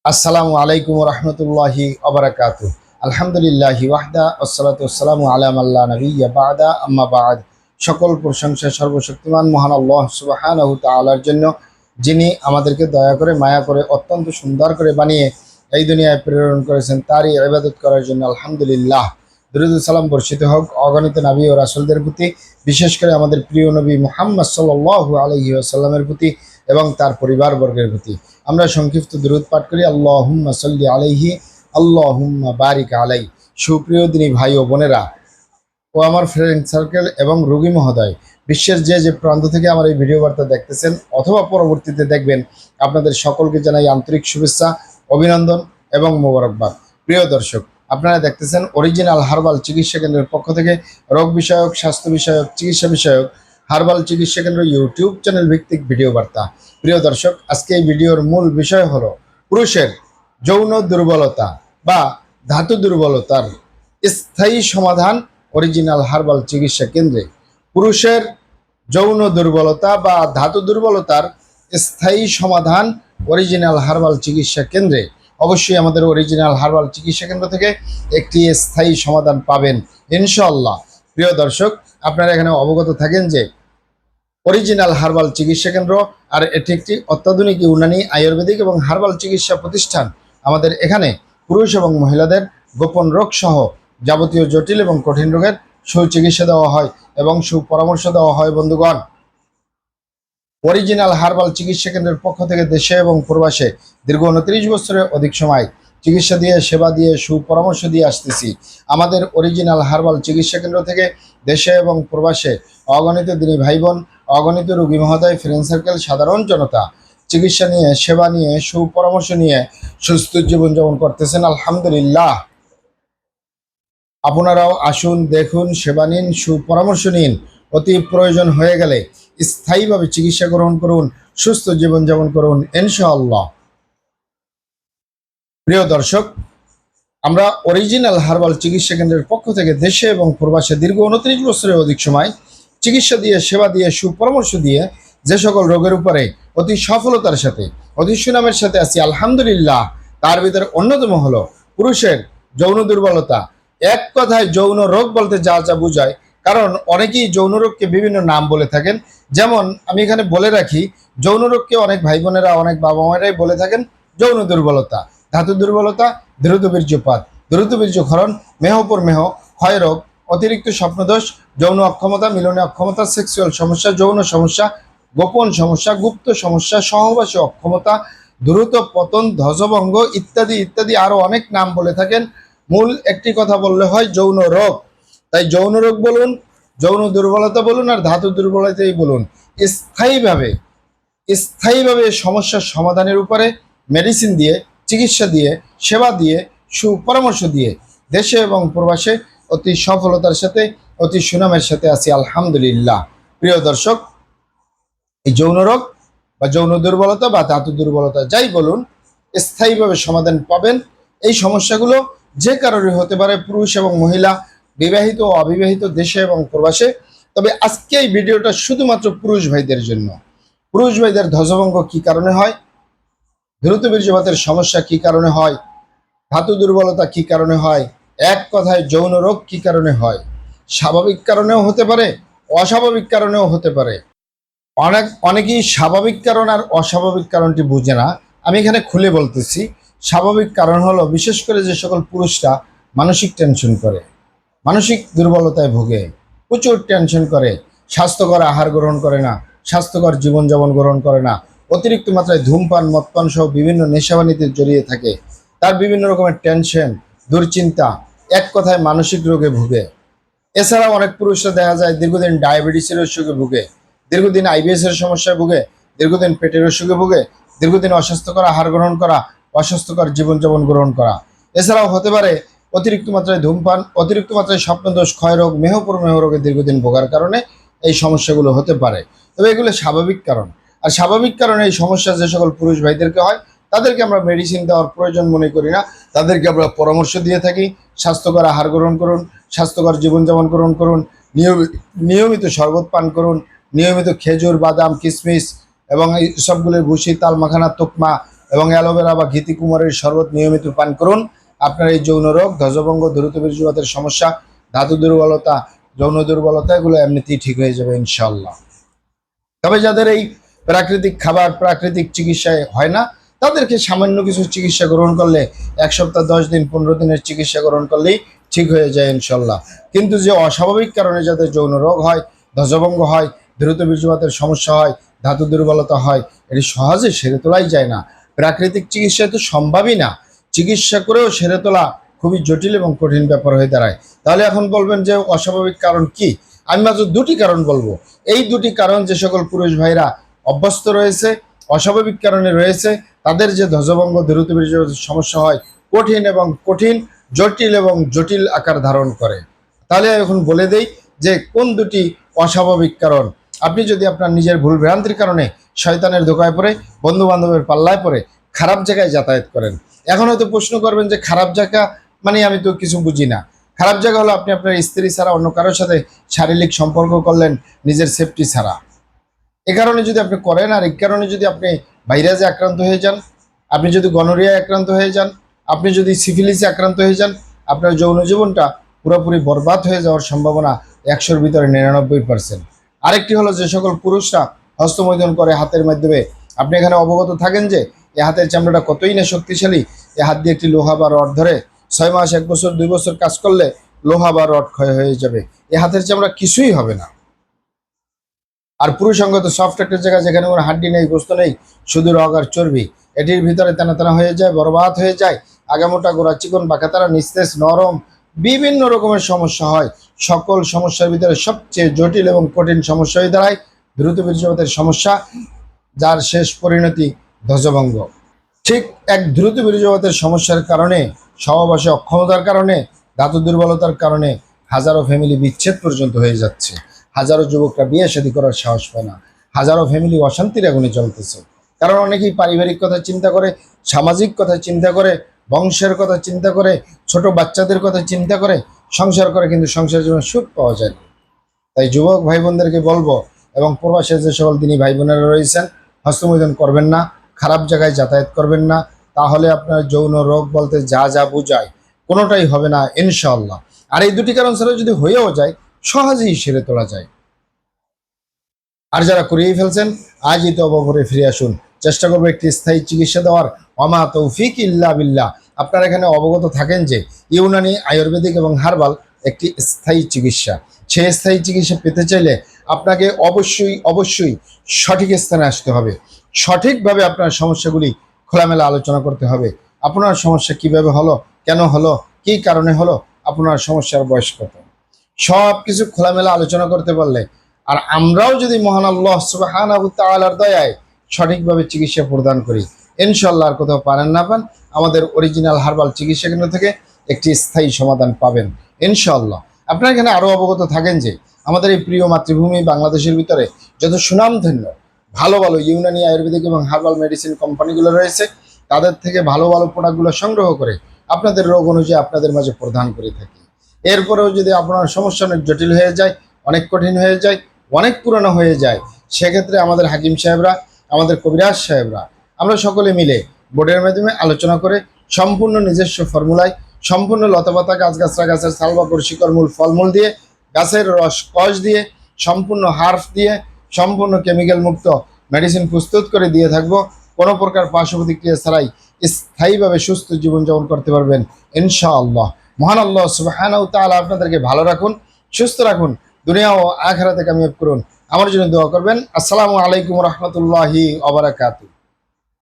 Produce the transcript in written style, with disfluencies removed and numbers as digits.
আসসালামু আলাইকুম রহমতুল্লাহি আবরাকাতু। আলহামদুলিল্লাহি ওয়াহদা ওয়াসসালাতু ওয়াসসালামু আলা মাল্লা নাবিয়্যা বা'দা আম্মা বা'দ। সকল প্রশংসা সর্বশক্তিমান মহান আল্লাহ সুবহানাহু তাআলার জন্য, যিনি আমাদেরকে দয়া করে মায়া করে অত্যন্ত সুন্দর করে বানিয়ে এই দুনিয়ায় প্রেরণ করেছেন, তারই ইবাদত করার জন্য আলহামদুলিল্লাহ। দুরূদ ও সালাম বর্ষিত হোক অগণিত নবী ও রাসূলদের প্রতি, বিশেষ করে আমাদের প্রিয় নবী মুহাম্মদ সাল্লাল্লাহু আলাইহি ওয়াসাল্লামের প্রতি এবং তার পরিবারবর্গের প্রতি। আমরা সংক্ষিপ্ত দুরূদ পাঠ করি। আল্লাহুম্মা সাল্লি আলাইহি, আল্লাহুম্মা বারিক আলাই। সুপ্রিয় দিনী ভাই ও বোনেরা ও আমার ফ্রেন্ড সার্কেল এবং রোগী মহোদয়, বিশ্বের যে যে প্রান্ত থেকে আমার এই ভিডিও বার্তা দেখতেছেন অথবা পরবর্তীতে দেখবেন, আপনাদের সকলকে জানাই আন্তরিক শুভেচ্ছা, অভিনন্দন এবং মোবারকবাদ। প্রিয় দর্শক, আপনারা দেখতেছেন অরিজিনাল হার্বাল চিকিৎসা কেন্দ্রের পক্ষ থেকে রোগ বিষয়ক, স্বাস্থ্য বিষয়ক, চিকিৎসা বিষয়ক হার্বাল চিকিৎসা কেন্দ্র ইউটিউব চ্যানেল ভিত্তিক ভিডিও বার্তা। প্রিয় দর্শক, আজকে এই ভিডিওর মূল বিষয় হলো পুরুষের যৌন দুর্বলতা বা ধাতু দুর্বলতার স্থায়ী সমাধান অরিজিনাল হার্বাল চিকিৎসা কেন্দ্রে। পুরুষের যৌন দুর্বলতা বা ধাতু দুর্বলতার স্থায়ী সমাধান অরিজিনাল হার্বাল চিকিৎসা কেন্দ্রে। অবশ্যই আমাদের অরিজিনাল হার্বাল চিকিৎসা কেন্দ্র থেকে একটি স্থায়ী সমাধান পাবেন ইনশাআল্লাহ। প্রিয় দর্শক, আপনারা এখানে অবগত থাকেন যে অরিজিনাল হার্বাল চিকিৎসা কেন্দ্র আর এটি একটি অত্যাধুনিক ইউনানি আয়ুর্বেদিক এবং হার্বাল চিকিৎসা প্রতিষ্ঠান। আমাদের এখানে পুরুষ এবং মহিলাদের গোপন রোগ সহ যাবতীয় জটিল এবং কঠিন রোগের সুচিকিৎসা দেওয়া হয় এবং সুপরামর্শ দেওয়া হয়। বন্ধুগণ, অরিজিনাল হার্বাল চিকিৎসা কেন্দ্রের পক্ষ থেকে দেশে এবং প্রবাসে দীর্ঘ 29 বছরের অধিক সময় চিকিৎসা দিয়ে, সেবা দিয়ে, সুপরামর্শ দিয়ে আসতেছি। আমাদের অরিজিনাল হার্বাল চিকিৎসা কেন্দ্র থেকে দেশে এবং প্রবাসে অগণিত দিনী ভাই বোন, অগণিত রোগী মহোদয়, ফ্রেন্ড সার্কেল, সাধারণ জনতা চিকিৎসা নিয়ে, সেবা নিয়ে, সুপরামর্শ নিয়ে সুস্থ জীবনযাপন করতেছেন আলহামদুলিল্লাহ। আপনারাও আসুন, দেখুন, সেবা নিন, সুপরামর্শ নিন। অতি প্রয়োজন হয়ে গেলে স্থায়ীভাবে চিকিৎসা গ্রহণ করুন, সুস্থ জীবনযাপন করুন ইনশাআল্লাহ। প্রিয় দর্শক, আমরা অরিজিনাল হার্বাল চিকিৎসা কেন্দ্রের পক্ষ থেকে দেশে এবং প্রবাসে দীর্ঘ 29 বছরের অধিক সময় চিকিৎসা দিয়ে, সেবা দিয়ে, সুপরামর্শ দিয়ে যে সকল রোগের উপরে অতি সফলতার সাথে, অতি সুনামের সাথে আছি আলহামদুলিল্লাহ, তার ভিতরে অন্যতম হলো পুরুষের যৌন দুর্বলতা। এক কথায় যৌন রোগ বলতে যা যা বোঝায়, কারণ অনেকেই যৌন রোগকে বিভিন্ন নাম বলে থাকেন। যেমন আমি এখানে বলে রাখি, যৌন রোগকে অনেক ভাই বোনেরা, অনেক বাবা মায়েরাই বলে থাকেন যৌন দুর্বলতা, ধাতু দুর্বলতা, দ্রুত বীর্যপাত, দ্রুত বীর্যক্ষরণ, মেহপর মেহ, ক্ষয়রোগ, অতিরিক্ত স্বপ্নদোষ, যৌন অক্ষমতা, মিলনে অক্ষমতা, সেক্সুয়াল সমস্যা, যৌন সমস্যা, গোপন সমস্যা, গুপ্ত সমস্যা, সহবাসী অক্ষমতা, দ্রুত পতন, ধ্বজভঙ্গ ইত্যাদি ইত্যাদি আরো অনেক নাম বলে থাকেন। মূল একটি কথা বললে হয় যৌন রোগ। তাই যৌন রোগ বলুন, যৌন দুর্বলতা বলুন আর ধাতু দুর্বলতাই বলুন, স্থায়ীভাবে স্থায়ীভাবে সমস্যার সমাধানের উপরে মেডিসিন দিয়ে, চিকিৎসা দিয়ে, সেবা দিয়ে, সুপরামর্শ দিয়ে দেশে এবং প্রবাসে অতি সফলতার সাথে, অতি সুনামের সাথে আছি আলহামদুলিল্লাহ। প্রিয় দর্শক, এই যৌন রোগ বা যৌন দুর্বলতা বা ধাতু দুর্বলতা যাই বলুন, স্থায়ীভাবে সমাধান পাবেন। এই সমস্যাগুলো যে কারোরই হতে পারে, পুরুষ এবং মহিলা, বিবাহিত ও অবিবাহিত, দেশে এবং প্রবাসে। তবে আজকে এই ভিডিওটা শুধুমাত্র পুরুষ ভাইদের জন্য। পুরুষ ভাইদের ধ্বজভঙ্গ কি কারণে হয়, দ্রুত বীর্যপাতের সমস্যা কি কারণে হয়, ধাতু দুর্বলতা কি কারণে হয়, এক কথায় যৌন রোগ কি কারণে হয়। স্বাভাবিক কারণেও হতে পারে, অস্বাভাবিক কারণেও হতে পারে। অনেকেই স্বাভাবিক কারণ আর অস্বাভাবিক কারণটি বুঝে না। আমি এখানে খুলে বলতেছি, স্বাভাবিক কারণ হলো বিশেষ করে যে সকল পুরুষরা মানসিক টেনশন করে, মানসিক দুর্বলতায় ভোগে, প্রচুর টেনশন করে, স্বাস্থ্যকর আহার গ্রহণ করে না, স্বাস্থ্যকর জীবনযাপন গ্রহণ করে না, অতিরিক্ত মাত্রায় ধূমপান, মদপান সহ বিভিন্ন নেশাবানিতে জড়িয়ে থাকে, তার বিভিন্ন রকমের টেনশন, দুশ্চিন্তা, এক কথায় মানসিক রোগে ভোগে। এছাড়াও অনেক পুরুষরা দেখা যায় দীর্ঘদিন ডায়াবেটিসের অসুখে ভোগে, দীর্ঘদিন আইবিএস এর সমস্যায় ভোগে, দীর্ঘদিন পেটের অসুখে ভোগে, দীর্ঘদিন অস্বাস্থ্যকর আহার গ্রহণ করা, অস্বাস্থ্যকর জীবনযাপন গ্রহণ করা। এছাড়াও হতে পারে অতিরিক্ত মাত্রায় ধূমপান, অতিরিক্ত মাত্রায় স্বপ্নদোষ, ক্ষয়রোগ, মেহপুর মেহ রোগে দীর্ঘদিন ভোগার কারণে এই সমস্যাগুলো হতে পারে। তবে এগুলো স্বাভাবিক কারণ। আর স্বাভাবিক কারণে এই সমস্যা যে সকল পুরুষ ভাইদেরকে হয়, তাদেরকে আমরা মেডিসিন দেওয়ার প্রয়োজন মনে করি না, তাদেরকে আমরা পরামর্শ দিয়ে থাকি স্বাস্থ্যকর আহার গ্রহণ করুন, স্বাস্থ্যকর জীবনযাপন গ্রহণ করুন, নিয়মিত শরবত পান করুন, নিয়মিত খেজুর, বাদাম, কিশমিশ এবং এই সবগুলোর ভুসি, তাল মাখানা, তোকমা এবং অ্যালোভেরা বা ঘিতি কুমারের শরবত নিয়মিত পান করুন। আপনার এই যৌন রোগ, ধ্বজভঙ্গ, দ্রুত বীর্যপাতের সমস্যা, ধাতু দুর্বলতা, যৌন দুর্বলতা এগুলো এমনিতেই ঠিক হয়ে যাবে ইনশাআল্লাহ। তবে যাদের এই প্রাকৃতিক খাবার, প্রাকৃতিক চিকিৎসায় হয় না, তাদেরকে সামান্য কিছু চিকিৎসা গ্রহণ করলে 1 সপ্তাহ, 10 দিন, 15 দিনের চিকিৎসা গ্রহণ করলেই ঠিক হয়ে যায় ইনশাল্লাহ। কিন্তু যে অস্বাভাবিক কারণে যাদের যৌন রোগ হয়, ধ্বজভঙ্গ হয়, দ্রুত বীর্যপাতের সমস্যা হয়, ধাতু দুর্বলতা হয়, এটি সহজে সেরে তোলাই যায় না। প্রাকৃতিক চিকিৎসায় তো সম্ভবই না। চিকিৎসা করেও সেরে তোলা খুবই জটিল এবং কঠিন ব্যাপার হয়ে দাঁড়ায়। তাহলে এখন বলবেন যে অস্বাভাবিক কারণ কি? আমি মাত্র 2টি কারণ বলবো। এই 2টি কারণ যে সকল পুরুষ ভাইরা অভ্যস্ত রয়েছে, অস্বাভাবিক কারণে রয়েছে, তাদের যে ধ্বজভঙ্গ, দ্রুত বীর্যপাতের সমস্যা হয়, কঠিন, জটিল এবং জটিল আকার ধারণ করে। তাহলে এখন বলে দেই যে কোন 2টি অস্বাভাবিক কারণ। আপনি যদি আপনার নিজের ভুল ভ্রান্তির কারণে শয়তানের ধোকায় পড়ে, বন্ধু বান্ধবের পাল্লায় পড়ে খারাপ জায়গায় যাতায়াত করেন। এখন হয়তো প্রশ্ন করবেন যে খারাপ জায়গা মানে আমি তো কিছু বুঝি না। খারাপ জায়গা হলো আপনি আপনার স্ত্রী ছাড়া অন্য কারোর সাথে শারীরিক সম্পর্ক করলেন নিজের সেফটি ছাড়া। এ কারণে যদি আপনি করেন, আর এই কারণে যদি আপনি ভাইরাসে আক্রান্ত হয়ে যান, আপনি যদি গনোরিয়ায় আক্রান্ত হয়ে যান, আপনি যদি সিফিলিসে আক্রান্ত হয়ে যান, আপনার যৌন জীবনটা পুরোপুরি বরবাদ হয়ে যাওয়ার সম্ভাবনা 100-র ভিতরে 99%। আরেকটি হলো যে সকল পুরুষরা হস্তমৈথুন করে হাতের মাধ্যমে, আপনি এখানে অবগত থাকেন যে এই হাতের চামড়াটা কতই না শক্তিশালী। এই হাত দিয়ে একটি লোহা বা রড ধরে 6 মাস, 1 বছর, 2 বছর কাজ করলে লোহা বা রড ক্ষয় হয়ে যাবে। এই হাতের চামড়া কিছুই হবে না। আর পুরুষাঙ্গ তো সফট একটা জায়গা, যেখানে কোনো হাড্ডি নেই, গোস্ত নেই, শুধু রগ আর চর্বি। এটির ভিতরে টানা টানা হয়ে যায়, বরবাদ হয়ে যায়, আগামোটা, গোড়া চিকন, বাঁকাতারা, নিস্তেজ, নরম, বিভিন্ন রকমের সমস্যা হয়। সকল সমস্যার ভিতরে সবচেয়ে জটিল এবং কঠিন সমস্যা হয়ে দাঁড়ায় দ্রুত বীর্যপাতের সমস্যা, যার শেষ পরিণতি ধ্বজভঙ্গ। ঠিক এক দ্রুত বীর্যপাতের সমস্যার কারণে, সহবাসে অক্ষমতার কারণে, ধাতু দুর্বলতার কারণে হাজারো ফ্যামিলি বিচ্ছেদ পর্যন্ত হয়ে যাচ্ছে। হাজারো যুবকরা বিয়ে শাদী করার সাহস পায় না। হাজারো ফ্যামিলি অশান্তির আগুনে চলতেছে। কারণ অনেকেই পারিবারিক কথা চিন্তা করে, সামাজিক কথা চিন্তা করে, বংশের কথা চিন্তা করে, ছোট বাচ্চাদের কথা চিন্তা করে সংসার করে, কিন্তু সংসারের জন্য সুখ পাওয়া যায় না। তাই যুবক ভাই বোনদেরকে বলবো, এবং প্রবাসে যে সকল দিনী ভাই বোনেরা রয়েছেন, হস্তমৈথুন করবেন না, খারাপ জায়গায় যাতায়াত করবেন না। তাহলে আপনার যৌন রোগ বলতে যা যা বোঝায় কোনোটাই হবে না ইনশাআল্লাহ। আর এই 2টি কারণ ছাড়া যদি হয়েও যায়, সহজেই সেরে তোলা যায়। আর যারা করিয়ে ফেলছেন, আজই তওবা করে ফিরে আসুন। চেষ্টা করবো একটি স্থায়ী চিকিৎসা দেওয়ার। ওমা তৌফিক ইল্লা বিল্লাহ। আপনারা এখানে অবগত থাকেন যে ইউনানি, আয়ুর্বেদিক এবং হার্বাল একটি স্থায়ী চিকিৎসা। সেই স্থায়ী চিকিৎসা পেতে চাইলে আপনাকে অবশ্যই সঠিক স্থানে আসতে হবে। সঠিকভাবে আপনার সমস্যাগুলি খোলামেলা আলোচনা করতে হবে। আপনার সমস্যা কিভাবে হলো, কেন হলো, কী কারণে হলো, আপনার সমস্যার বয়স কত, সব কিছু খোলামেলা আলোচনা করতে পারলে, আর আমরাও যদি মহান আল্লাহ সুবহানাহু ওয়া তাআলার দয়ায় সঠিকভাবে চিকিৎসা প্রদান করি, ইনশাআল্লাহ আর কোথাও পারেন না পান, আমাদের অরিজিনাল হার্বাল চিকিৎসা কেন্দ্র থেকে একটি স্থায়ী সমাধান পাবেন ইনশাআল্লাহ। আপনারা এখানে আরও অবগত থাকেন যে আমাদের এই প্রিয় মাতৃভূমি বাংলাদেশের ভিতরে যত সুনামধন্য ভালো ভালো ইউনানি, আয়ুর্বেদিক এবং হার্বাল মেডিসিন কোম্পানিগুলো রয়েছে, তাদের থেকে ভালো ভালো প্রোডাক্টগুলো সংগ্রহ করে আপনাদের রোগ অনুযায়ী আপনাদের মাঝে প্রদান করে থাকি। এরপরেও যদি আপনার সমস্যা অনেক জটিল হয়ে যায়, অনেক কঠিন হয়ে যায়, অনেক পুরনো হয়ে যায়, সেক্ষেত্রে আমাদের হাকিম সাহেবরা, আমাদের কবিরাজ সাহেবরা, আমরা সকলে মিলে বোর্ডের মাধ্যমে আলোচনা করে সম্পূর্ণ নিজস্ব ফর্মুলায়, সম্পূর্ণ লতাপাতা, গাছগাছরা, গাছের সালবাকর, শিকড়মূল, ফলমূল দিয়ে, গাছের রস কষ দিয়ে, সম্পূর্ণ হার্ফ দিয়ে, সম্পূর্ণ কেমিক্যাল মুক্ত মেডিসিন প্রস্তুত করে দিয়ে থাকবো। কোনো প্রকার পার্শ্ব প্রতিক্রিয়া ছাড়াই স্থায়ীভাবে সুস্থ জীবনযাপন করতে পারবেন ইনশাআল্লাহ। মহান আল্লাহ সুবহানাহু ওয়া তাআলা আপনাদেরকে ভালো রাখুন, সুস্থ রাখুন, দুনিয়া ও আখিরাতে কামিয়াব করুন। আমার জন্য দোয়া করবেন। আসসালামু আলাইকুম ওয়া রাহমাতুল্লাহি ওয়া বারাকাতুহু।